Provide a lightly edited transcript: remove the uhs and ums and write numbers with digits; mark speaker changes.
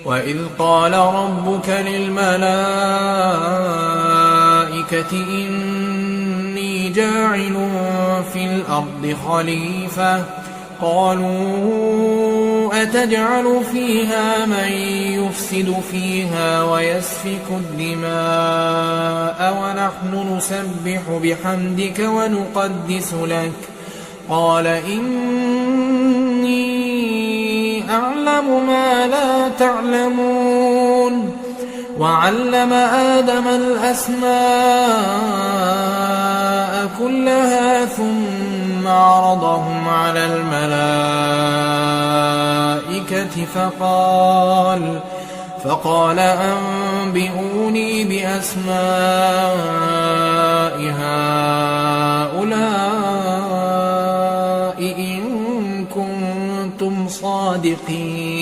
Speaker 1: وإذ قال ربك للملائكة إني جاعل في الأرض خليفة قالوا أتجعل فيها من يفسد فيها ويسفك الدماء ونحن نسبح بحمدك ونقدس لك قال إني أعلم ما لا تعلمون وعلم آدم الأسماء كلها ثم عرضهم على الملائكة فقال أنبئوني بأسماء هؤلاء إن كنتم صادقين